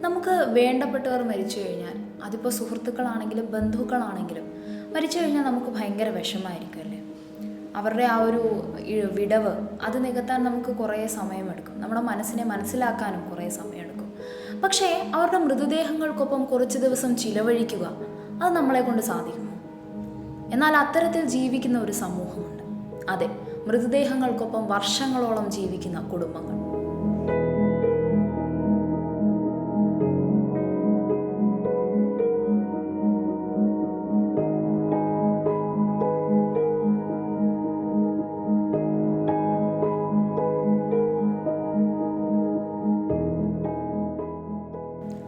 നമുക്ക് വേണ്ടപ്പെട്ടവർ മരിച്ചു കഴിഞ്ഞാൽ, അതിപ്പോൾ സുഹൃത്തുക്കളാണെങ്കിലും ബന്ധുക്കളാണെങ്കിലും മരിച്ചു കഴിഞ്ഞാൽ നമുക്ക് ഭയങ്കര വിഷമമായിരിക്കും അല്ലേ. അവരുടെ ആ ഒരു വിടവ് അത് നികത്താൻ നമുക്ക് കുറേ സമയമെടുക്കും, നമ്മുടെ മനസ്സിനെ മനസ്സിലാക്കാനും കുറേ സമയമെടുക്കും. പക്ഷേ അവരുടെ മൃതദേഹങ്ങൾക്കൊപ്പം കുറച്ച് ദിവസം ചിലവഴിക്കുക, അത് നമ്മളെ കൊണ്ട് സാധിക്കുമോ? എന്നാൽ അത്തരത്തിൽ ജീവിക്കുന്ന ഒരു സമൂഹമുണ്ട്. അതെ, മൃതദേഹങ്ങൾക്കൊപ്പം വർഷങ്ങളോളം ജീവിക്കുന്ന കുടുംബങ്ങൾ.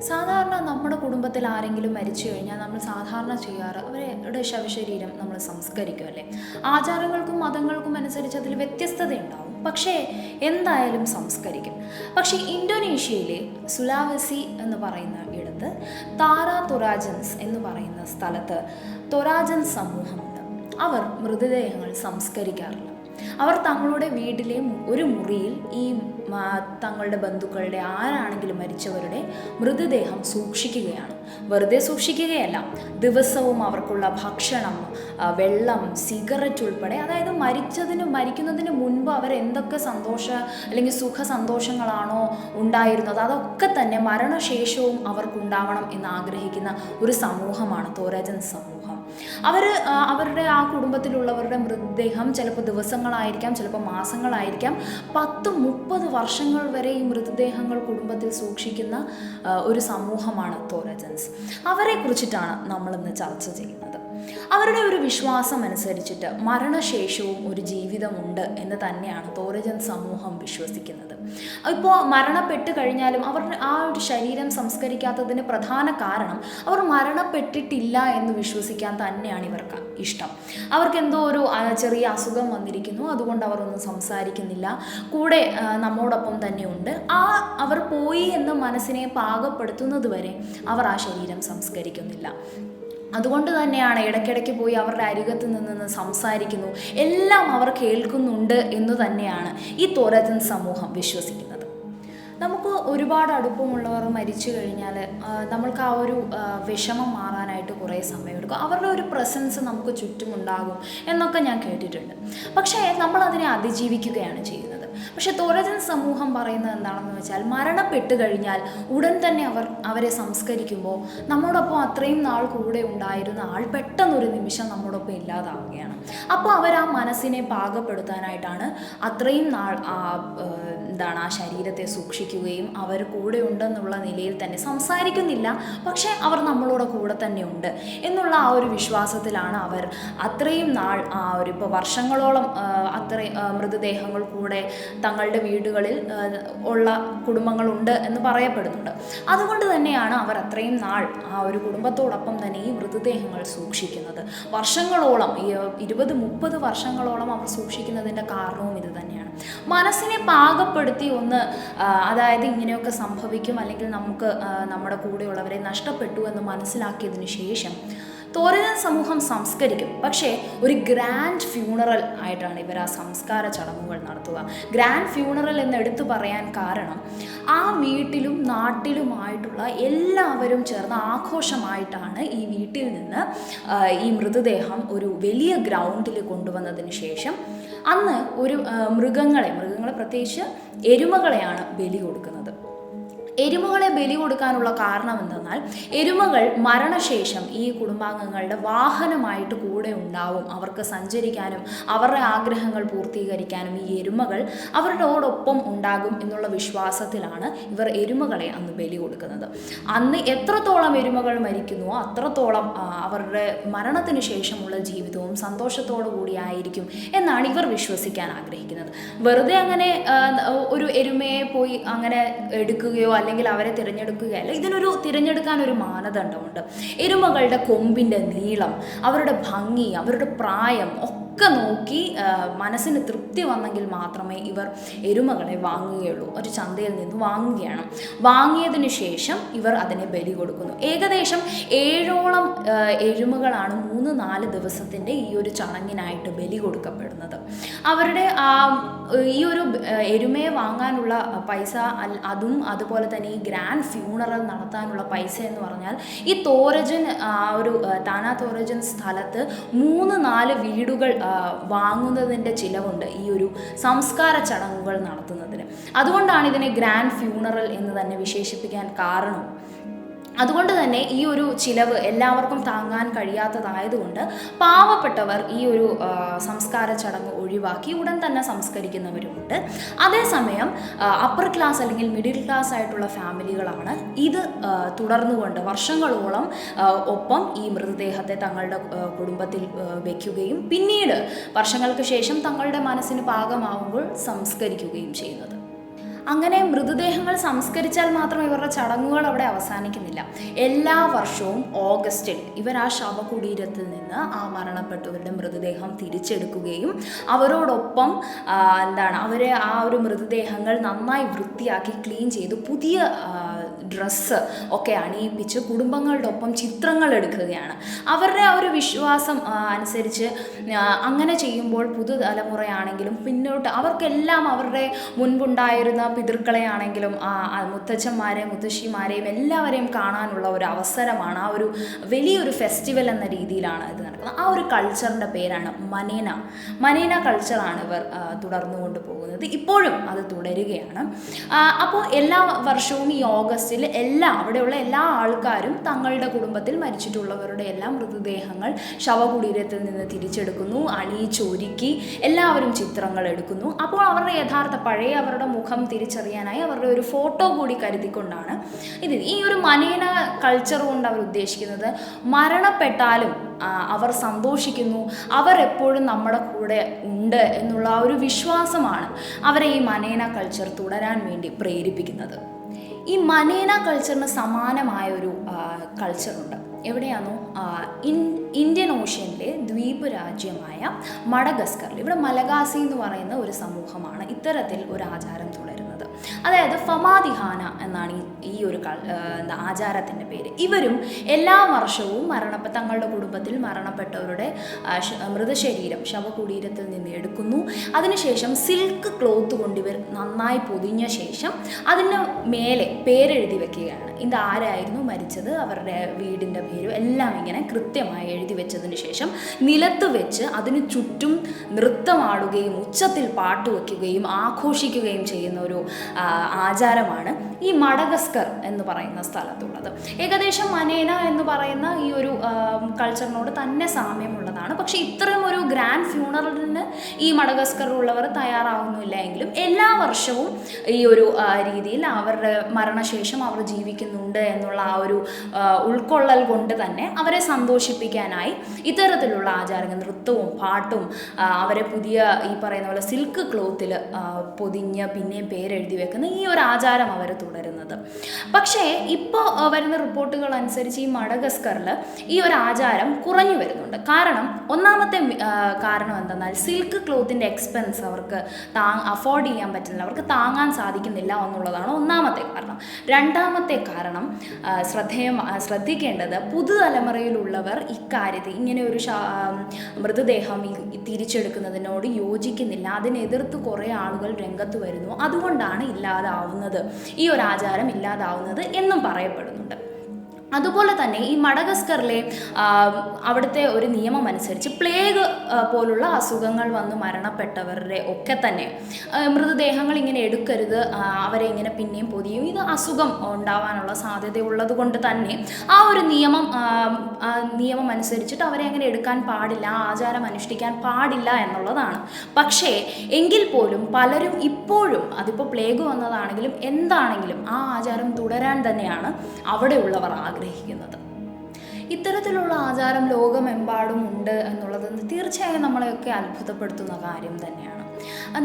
സാധാരണ നമ്മുടെ കുടുംബത്തിൽ ആരെങ്കിലും മരിച്ചു കഴിഞ്ഞാൽ നമ്മൾ സാധാരണ ചെയ്യാറ് അവരുടെ ശവശരീരം നമ്മൾ സംസ്കരിക്കും അല്ലേ. ആചാരങ്ങൾക്കും മതങ്ങൾക്കും അനുസരിച്ച് അതിൽ വ്യത്യസ്തതയുണ്ടാവും, പക്ഷേ എന്തായാലും സംസ്കരിക്കും. പക്ഷേ ഇന്തോനേഷ്യയിലെ സുലാവസി എന്ന് പറയുന്ന ഇടത്ത് താരാ തൊറാജൻസ് എന്ന് പറയുന്ന സ്ഥലത്ത് തൊറാജൻസ് സമൂഹമുണ്ട്. അവർ മൃതദേഹങ്ങൾ സംസ്കരിക്കാറില്ല. അവർ തങ്ങളുടെ വീട്ടിലെ ഒരു മുറിയിൽ ഈ തങ്ങളുടെ ബന്ധുക്കളുടെ ആരാണെങ്കിലും മരിച്ചവരുടെ മൃതദേഹം സൂക്ഷിക്കുകയാണ്. വെറുതെ സൂക്ഷിക്കുകയല്ല, ദിവസവും അവർക്കുള്ള ഭക്ഷണം, വെള്ളം, സിഗരറ്റ് ഉൾപ്പെടെ, അതായത് മരിക്കുന്നതിന് മുൻപ് അവരെന്തൊക്കെ അല്ലെങ്കിൽ സുഖ സന്തോഷങ്ങളാണോ ഉണ്ടായിരുന്നത് അതൊക്കെ തന്നെ മരണശേഷവും അവർക്കുണ്ടാവണം എന്ന് ആഗ്രഹിക്കുന്ന ഒരു സമൂഹമാണ് തോരാജൻ സമൂഹം. അവരുടെ ആ കുടുംബത്തിലുള്ളവരുടെ മൃതദേഹം ചിലപ്പോൾ ദിവസങ്ങളായിരിക്കാം, ചിലപ്പോൾ മാസങ്ങളായിരിക്കാം, 10-30 വർഷങ്ങൾ വരെ ഈ മൃതദേഹങ്ങൾ കുടുംബത്തിൽ സൂക്ഷിക്കുന്ന ഒരു സമൂഹമാണ് തോരാജൻസ്. അവരെ കുറിച്ചിട്ടാണ് നമ്മളിന്ന് ചർച്ച ചെയ്യുന്നത്. അവരുടെ ഒരു വിശ്വാസം അനുസരിച്ചിട്ട് മരണശേഷവും ഒരു ജീവിതമുണ്ട് എന്ന് തന്നെയാണ് തോരജൻ സമൂഹം വിശ്വസിക്കുന്നത്. ഇപ്പോൾ മരണപ്പെട്ട് കഴിഞ്ഞാലും അവരുടെ ആ ഒരു ശരീരം സംസ്കരിക്കാത്തതിന് പ്രധാന കാരണം അവർ മരണപ്പെട്ടിട്ടില്ല എന്ന് വിശ്വസിക്കാൻ തന്നെയാണ് ഇവർക്ക് ഇഷ്ടം. അവർക്ക് എന്തോ ഒരു ചെറിയ അസുഖം വന്നിരിക്കുന്നു, അതുകൊണ്ട് അവർ ഒന്നും സംസാരിക്കുന്നില്ല, കൂടെ നമ്മോടൊപ്പം തന്നെ ഉണ്ട്. അവർ പോയി എന്ന് മനസ്സിനെ പാകപ്പെടുത്തുന്നത് വരെ അവർ ആ ശരീരം സംസ്കരിക്കുന്നില്ല. അതുകൊണ്ട് തന്നെയാണ് ഇടയ്ക്കിടയ്ക്ക് പോയി അവരുടെ അരികത്ത് നിന്ന് സംസാരിക്കുന്നു, എല്ലാം അവർ കേൾക്കുന്നുണ്ട് എന്ന് തന്നെയാണ് ഈ തോരജൻ സമൂഹം വിശ്വസിക്കുന്നത്. നമുക്ക് ഒരുപാട് അടുപ്പമുള്ളവർ മരിച്ചു കഴിഞ്ഞാൽ നമ്മൾക്ക് ആ ഒരു വിഷമം മാറാനായിട്ട് കുറേ സമയമെടുക്കും. അവരുടെ ഒരു പ്രസൻസ് നമുക്ക് ചുറ്റുമുണ്ടാകും എന്നൊക്കെ ഞാൻ കേട്ടിട്ടുണ്ട്. പക്ഷേ നമ്മളതിനെ അതിജീവിക്കുകയാണ് ചെയ്യുന്നത്. പക്ഷെ തോരജൻ സമൂഹം പറയുന്നത് എന്താണെന്ന് വെച്ചാൽ, മരണപ്പെട്ട് കഴിഞ്ഞാൽ ഉടൻ തന്നെ അവരെ സംസ്കരിക്കുമ്പോൾ നമ്മോടൊപ്പം അത്രയും നാൾ കൂടെ ഉണ്ടായിരുന്ന ആൾ പെട്ടെന്നൊരു നിമിഷം നമ്മോടൊപ്പം ഇല്ലാതാവുകയാണ്. അപ്പോൾ അവർ ആ മനസ്സിനെ പാകപ്പെടുത്താനായിട്ടാണ് അത്രയും നാൾ ആ ശരീരത്തെ സൂക്ഷിക്കുകയും അവർ കൂടെ ഉണ്ടെന്നുള്ള നിലയിൽ തന്നെ സംസാരിക്കുന്നില്ല, പക്ഷേ അവർ നമ്മളോട് കൂടെ തന്നെ ഉണ്ട് എന്നുള്ള ആ ഒരു വിശ്വാസത്തിലാണ് അവർ അത്രയും നാൾ ഇപ്പോൾ വർഷങ്ങളോളം മൃതദേഹങ്ങൾ കൂടെ തങ്ങളുടെ വീടുകളിൽ ഉള്ള കുടുംബങ്ങളുണ്ട് എന്ന് പറയപ്പെടുന്നുണ്ട്. അതുകൊണ്ട് തന്നെയാണ് അവർ അത്രയും നാൾ ആ ഒരു കുടുംബത്തോടൊപ്പം തന്നെ ഈ മൃതദേഹങ്ങൾ സൂക്ഷിക്കുന്നത്. വർഷങ്ങളോളം, 20-30 വർഷങ്ങളോളം അവർ സൂക്ഷിക്കുന്നതിൻ്റെ കാരണവും ഇത് തന്നെയാണ്. മനസ്സിനെ പാകപ്പെടുത്തി അതായത് ഇങ്ങനെയൊക്കെ സംഭവിക്കും, അല്ലെങ്കിൽ നമുക്ക് നമ്മുടെ കൂടെയുള്ളവരെ നഷ്ടപ്പെട്ടു എന്ന് മനസ്സിലാക്കിയതിന് ശേഷം തോരജൻ സമൂഹം സംസ്കരിക്കും. പക്ഷേ ഒരു ഗ്രാൻഡ് ഫ്യൂണറൽ ആയിട്ടാണ് ഇവർ ആ സംസ്കാര ചടങ്ങുകൾ നടത്തുക. ഗ്രാൻഡ് ഫ്യൂണറൽ എന്ന് എടുത്തു പറയാൻ കാരണം, ആ വീട്ടിലും നാട്ടിലുമായിട്ടുള്ള എല്ലാവരും ചേർന്ന് ആഘോഷമായിട്ടാണ് ഈ വീട്ടിൽ നിന്ന് ഈ മൃതദേഹം ഒരു വലിയ ഗ്രൗണ്ടിൽ കൊണ്ടുവന്നതിന് ശേഷം അന്ന് ഒരു മൃഗങ്ങളെ പ്രത്യേകിച്ച് എരുമകളെയാണ് ബലി കൊടുക്കുന്നത്. എരുമകളെ ബലി കൊടുക്കാനുള്ള കാരണം എന്തെന്നാൽ, എരുമകൾ മരണശേഷം ഈ കുടുംബാംഗങ്ങളുടെ വാഹനമായിട്ട് കൂടെ ഉണ്ടാവും. അവർക്ക് സഞ്ചരിക്കാനും അവരുടെ ആഗ്രഹങ്ങൾ പൂർത്തീകരിക്കാനും ഈ എരുമകൾ അവരോടൊപ്പം ഉണ്ടാകും എന്നുള്ള വിശ്വാസത്തിലാണ് ഇവർ എരുമകളെ അന്ന് ബലി കൊടുക്കുന്നത്. അന്ന് എത്രത്തോളം എരുമകൾ മരിക്കുന്നുവോ അത്രത്തോളം അവരുടെ മരണത്തിന് ശേഷമുള്ള ജീവിതവും സന്തോഷത്തോടു കൂടിയായിരിക്കും എന്നാണ് ഇവർ വിശ്വസിക്കാൻ ആഗ്രഹിക്കുന്നത്. വെറുതെ അങ്ങനെ ഒരു എരുമയെ പോയി അങ്ങനെ എടുക്കുകയോ അല്ലെങ്കിൽ അവരെ തിരഞ്ഞെടുക്കുകയല്ല. തിരഞ്ഞെടുക്കാൻ ഒരു മാനദണ്ഡമുണ്ട്. എരുമകളുടെ കൊമ്പിൻ്റെ നീളം, അവരുടെ ഭംഗി, അവരുടെ പ്രായം ഒക്കെ ഒക്കെ നോക്കി മനസ്സിന് തൃപ്തി വന്നെങ്കിൽ മാത്രമേ ഇവർ എരുമകളെ വാങ്ങുകയുള്ളൂ. ഒരു ചന്തയിൽ നിന്ന് വാങ്ങുകയാണ്. വാങ്ങിയതിന് ശേഷം ഇവർ അതിനെ ബലി കൊടുക്കുന്നു. ഏകദേശം 7ഓളം എരുമകളാണ് 3-4 ദിവസത്തിൻ്റെ ഈ ഒരു ചടങ്ങിനായിട്ട് ബലി കൊടുക്കപ്പെടുന്നത്. അവരുടെ ഈ ഒരു എരുമയെ വാങ്ങാനുള്ള പൈസ, അതും അതുപോലെ തന്നെ ഈ ഗ്രാൻഡ് ഫ്യൂണറൽ നടത്താനുള്ള പൈസ എന്ന് പറഞ്ഞാൽ ഈ തോരജൻ ഒരു താനാ തോരജൻ സ്ഥലത്ത് 3-4 വീടുകൾ വാങ്ങുന്നതിൻ്റെ ചിലവുണ്ട് ഈ ഒരു സംസ്കാര ചടങ്ങുകൾ നടത്തുന്നതിന്. അതുകൊണ്ടാണ് ഇതിനെ ഗ്രാൻഡ് ഫ്യൂണറൽ എന്ന് തന്നെ വിശേഷിപ്പിക്കാൻ കാരണം. അതുകൊണ്ട് തന്നെ ഈ ഒരു ചിലവ് എല്ലാവർക്കും താങ്ങാൻ കഴിയാത്തതായതുകൊണ്ട് പാവപ്പെട്ടവർ ഈ ഒരു സംസ്കാര ചടങ്ങ് ഒഴിവാക്കി ഉടൻ തന്നെ സംസ്കരിക്കുന്നവരുമുണ്ട്. അതേസമയം അപ്പർ ക്ലാസ് അല്ലെങ്കിൽ മിഡിൽ ക്ലാസ് ആയിട്ടുള്ള ഫാമിലികളാണ് ഇത് തുടർന്നുകൊണ്ട് വർഷങ്ങളോളം ഒപ്പം ഈ മൃതദേഹത്തെ തങ്ങളുടെ കുടുംബത്തിൽ വയ്ക്കുകയും പിന്നീട് വർഷങ്ങൾക്ക് ശേഷം തങ്ങളുടെ മനസ്സിന് പാകമാവുമ്പോൾ സംസ്കരിക്കുകയും ചെയ്യുന്നത്. അങ്ങനെ മൃതദേഹങ്ങൾ സംസ്കരിച്ചാൽ മാത്രം ഇവരുടെ ചടങ്ങുകൾ അവിടെ അവസാനിക്കുന്നില്ല. എല്ലാ വർഷവും ഓഗസ്റ്റിൽ ഇവർ ആ ശവകുടീരത്തിൽ നിന്ന് ആ മരണപ്പെട്ടവരുടെ മൃതദേഹം തിരിച്ചെടുക്കുകയും അവരോടൊപ്പം അവരെ ആ ഒരു മൃതദേഹങ്ങൾ നന്നായി വൃത്തിയാക്കി ക്ലീൻ ചെയ്ത് പുതിയ ഡ്രസ്സ് ഒക്കെ അണിയിപ്പിച്ച് കുടുംബങ്ങളുടെ ഒപ്പം ചിത്രങ്ങൾ എടുക്കുകയാണ്. അവരുടെ ആ ഒരു വിശ്വാസം അനുസരിച്ച് അങ്ങനെ ചെയ്യുമ്പോൾ പുതുതലമുറയാണെങ്കിലും പിന്നോട്ട് അവർക്കെല്ലാം അവരുടെ മുൻപുണ്ടായിരുന്ന പിതൃക്കളെ ആണെങ്കിലും മുത്തച്ഛന്മാരെയും മുത്തശ്ശിമാരെയും എല്ലാവരെയും കാണാനുള്ള ഒരു അവസരമാണ്. ആ ഒരു വലിയൊരു ഫെസ്റ്റിവൽ എന്ന രീതിയിലാണ് ഇത് നടക്കുന്നത്. ആ ഒരു കൾച്ചറിൻ്റെ പേരാണ് മനേന കൾച്ചറാണ് ഇവർ തുടർന്നുകൊണ്ട് പോകുന്നത്. ഇപ്പോഴും അത് തുടരുകയാണ്. അപ്പോൾ എല്ലാ വർഷവും ഈ ഓഗസ്റ്റിൽ അവിടെയുള്ള എല്ലാ ആൾക്കാരും തങ്ങളുടെ കുടുംബത്തിൽ മരിച്ചിട്ടുള്ളവരുടെ എല്ലാ മൃതദേഹങ്ങൾ ശവകുടീരത്തിൽ നിന്ന് തിരിച്ചെടുക്കുന്നു, അണിയിച്ചൊരുക്കി എല്ലാവരും ചിത്രങ്ങൾ എടുക്കുന്നു. അപ്പോൾ അവരുടെ യഥാർത്ഥ പഴയ അവരുടെ മുഖം തിരിച്ചറിയാനായി അവരുടെ ഒരു ഫോട്ടോ കൂടി കരുതിക്കൊണ്ടാണ് ഈ ഒരു മനേന കൾച്ചർ കൊണ്ട് അവർ ഉദ്ദേശിക്കുന്നത് മരണപ്പെട്ടാലും അവർ സന്തോഷിക്കുന്നു, അവർ എപ്പോഴും നമ്മുടെ കൂടെ ഉണ്ട് എന്നുള്ള ആ ഒരു വിശ്വാസമാണ് അവരെ ഈ മനേന കൾച്ചർ തുടരാൻ വേണ്ടി പ്രേരിപ്പിക്കുന്നത്. ഈ മനേന കൾച്ചറിന് സമാനമായൊരു കൾച്ചറുണ്ട്. എവിടെയാണോ ഇന്ത്യൻ ഓഷ്യനിലെ ദ്വീപ് രാജ്യമായ മഡഗസ്കറിൽ. ഇവിടെ മലഗാസി എന്ന് പറയുന്ന ഒരു സമൂഹമാണ് ഇത്തരത്തിൽ ഒരു ആചാരം തുടരുന്നത്. അതായത് ഫമാദിഹാന എന്നാണ് ഈ ഒരു ആചാരത്തിൻ്റെ പേര്. ഇവരും എല്ലാ വർഷവും തങ്ങളുടെ കുടുംബത്തിൽ മരണപ്പെട്ടവരുടെ മൃതശരീരം ശവകുടീരത്തിൽ നിന്ന് എടുക്കുന്നു. അതിനുശേഷം സിൽക്ക് ക്ലോത്ത് കൊണ്ട് ഇവർ നന്നായി പൊതിഞ്ഞ ശേഷം അതിന് മേലെ പേരെഴുതി വെക്കുകയാണ്. ഇത് ആരായിരുന്നു മരിച്ചത്, അവരുടെ വീടിൻ്റെ പേരും എല്ലാം ഇങ്ങനെ കൃത്യമായി എഴുതി വെച്ചതിന് ശേഷം നിലത്ത് വെച്ച് അതിന് ചുറ്റും നൃത്തമാടുകയും ഉച്ചത്തിൽ പാട്ട് വയ്ക്കുകയും ആഘോഷിക്കുകയും ചെയ്യുന്ന ഒരു ആചാരമാണ് ഈ മഡഗസ്കർ എന്ന് പറയുന്ന സ്ഥലത്തുള്ളത്. ഏകദേശം മനേന എന്ന് പറയുന്ന ഈ ഒരു കൾച്ചറിനോട് തന്നെ സാമ്യമുള്ളതാണ്. പക്ഷേ ഇത്തരം ഒരു ഗ്രാൻഡ് ഫ്യൂണറലിന് ഈ മഡഗസ്കറിലുള്ളവർ തയ്യാറാവുന്നില്ല എങ്കിലും എല്ലാ വർഷവും ഈ ഒരു രീതിയിൽ അവരുടെ മരണശേഷം അവർ ജീവിക്കുന്നുണ്ട് എന്നുള്ള ആ ഒരു ഉൾക്കൊള്ളൽ കൊണ്ട് തന്നെ അവരെ സന്തോഷിപ്പിക്കാനായി ഇത്തരത്തിലുള്ള ആചാരങ്ങൾ, നൃത്തവും പാട്ടും, അവരെ പുതിയ ഈ പറയുന്ന പോലെ സിൽക്ക് ക്ലോത്തിൽ പൊതിഞ്ഞ് പിന്നെയും പേരെഴുതി വെക്കുന്ന ഈ ഒരു ആചാരം അവർ തുടരുന്നത്. പക്ഷേ ഇപ്പോൾ വരുന്ന റിപ്പോർട്ടുകൾ അനുസരിച്ച് ഈ മഡഗസ്കറിൽ ഈ ഒരു ആചാരം കുറഞ്ഞു വരുന്നുണ്ട്. കാരണം ഒന്നാമത്തെ കാരണം എന്തെന്നാൽ സിൽക്ക് ക്ലോത്തിൻ്റെ എക്സ്പെൻസ് അവർക്ക് അഫോർഡ് ചെയ്യാൻ പറ്റുന്നില്ല, അവർക്ക് താങ്ങാൻ സാധിക്കുന്നില്ല എന്നുള്ളതാണ് ഒന്നാമത്തെ കാരണം. രണ്ടാമത്തെ കാരണം ശ്രദ്ധിക്കേണ്ടത് പുതുതലമുറയിലുള്ളവർ ഇക്കാര്യത്തിൽ ഇങ്ങനെ ഒരു മൃതദേഹം തിരിച്ചെടുക്കുന്നതിനോട് യോജിക്കുന്നില്ല, അതിനെതിർത്ത് കുറേ ആളുകൾ രംഗത്ത് വരുന്നു. അതുകൊണ്ടാണ് ഇല്ലാതാവുന്നത്, ഈ ഒരു ആചാരം ഇല്ലാതാവുന്നത് എന്നും പറയപ്പെടുന്നുണ്ട്. അതുപോലെ തന്നെ ഈ മഡഗസ്കറിലെ അവിടുത്തെ ഒരു നിയമം അനുസരിച്ച് പ്ലേഗ് പോലുള്ള അസുഖങ്ങൾ വന്ന് മരണപ്പെട്ടവരുടെ ഒക്കെ തന്നെ മൃതദേഹങ്ങൾ ഇങ്ങനെ എടുക്കരുത്, അവരെ ഇങ്ങനെ പിന്നെയും പൊതിയും, ഇത് അസുഖം ഉണ്ടാവാനുള്ള സാധ്യത ഉള്ളത് കൊണ്ട് തന്നെ ആ ഒരു നിയമം അനുസരിച്ചിട്ട് അവരെ അങ്ങനെ എടുക്കാൻ പാടില്ല, ആചാരം അനുഷ്ഠിക്കാൻ പാടില്ല എന്നുള്ളതാണ്. പക്ഷേ എങ്കിൽ പോലും പലരും ഇപ്പോഴും അതിപ്പോൾ പ്ലേഗ് വന്നതാണെങ്കിലും എന്താണെങ്കിലും ആ ആചാരം തുടരാൻ തന്നെയാണ് അവിടെയുള്ളവർ ആഗ്രഹിക്കുന്നത്. ഇത്തരത്തിലുള്ള ആചാരം ലോകമെമ്പാടും ഉണ്ട് എന്നുള്ളത് തീർച്ചയായും നമ്മളെയൊക്കെ അത്ഭുതപ്പെടുത്തുന്ന കാര്യം തന്നെയാണ്.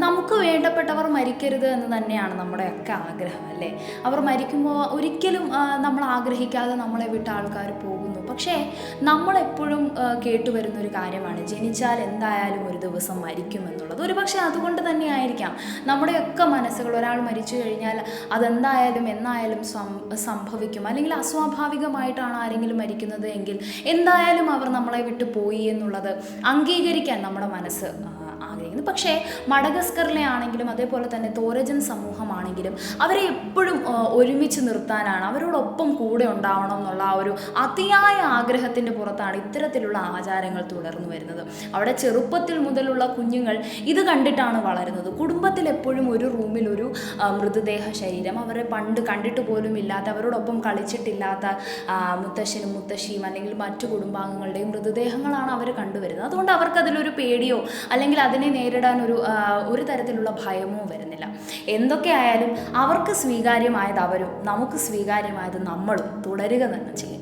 നമുക്ക് വേണ്ടപ്പെട്ടവർ മരിക്കരുത് എന്ന് തന്നെയാണ് നമ്മുടെയൊക്കെ ആഗ്രഹം, അല്ലേ? അവർ മരിക്കുമ്പോൾ ഒരിക്കലും നമ്മൾ ആഗ്രഹിക്കാതെ നമ്മളെ വിട്ട ആൾക്കാർ പോകുന്നു. പക്ഷേ നമ്മളെപ്പോഴും കേട്ടുവരുന്നൊരു കാര്യമാണ് ജനിച്ചാൽ എന്തായാലും ഒരു ദിവസം മരിക്കുമെന്നുള്ളത്. ഒരു പക്ഷേ അതുകൊണ്ട് തന്നെ ആയിരിക്കാം നമ്മുടെയൊക്കെ മനസ്സുകൾ ഒരാൾ മരിച്ചു കഴിഞ്ഞാൽ അതെന്തായാലും എന്നായാലും സംഭവിക്കും, അല്ലെങ്കിൽ അസ്വാഭാവികമായിട്ടാണ് ആരെങ്കിലും മരിക്കുന്നത് എങ്കിൽ എന്തായാലും അവർ നമ്മളെ വിട്ടു പോയി എന്നുള്ളത് അംഗീകരിക്കാൻ നമ്മുടെ മനസ്സ് ആഗ്രഹിക്കുന്നു. പക്ഷേ മഡഗസ്കറിലെ ആണെങ്കിലും അതേപോലെ തന്നെ തോരജൻ സമൂഹമാണെങ്കിലും അവരെ എപ്പോഴും ഒരുമിച്ച് നിർത്താനാണ്, അവരോടൊപ്പം കൂടെ ഉണ്ടാവണം എന്നുള്ള ആ ഒരു അതിയായ ആഗ്രഹത്തിൻ്റെ പുറത്താണ് ഇത്തരത്തിലുള്ള ആചാരങ്ങൾ തുടർന്നു വരുന്നത്. അവിടെ ചെറുപ്പത്തിൽ മുതലുള്ള കുഞ്ഞുങ്ങൾ ഇത് കണ്ടിട്ടാണ് വളരുന്നത്. കുടുംബത്തിൽ എപ്പോഴും ഒരു റൂമിൽ ഒരു മൃതദേഹ ശരീരം, അവരെ പണ്ട് കണ്ടിട്ട് പോലും ഇല്ലാത്ത, അവരോടൊപ്പം കളിച്ചിട്ടില്ലാത്ത മുത്തശ്ശനും മുത്തശ്ശിയും അല്ലെങ്കിൽ മറ്റു കുടുംബാംഗങ്ങളുടെയും മൃതദേഹങ്ങളാണ് അവർ കണ്ടുവരുന്നത്. അതുകൊണ്ട് അവർക്കതിലൊരു പേടിയോ അല്ലെങ്കിൽ അതിനെ നേരിടാൻ ഒരു തരത്തിലുള്ള ഭയമോ വരുന്നില്ല. എന്തൊക്കെ ആയാലും അവർക്ക് സ്വീകാര്യമായത് അവരും നമുക്ക് സ്വീകാര്യമായത് നമ്മളും തുടരുക തന്നെ ചെയ്യും.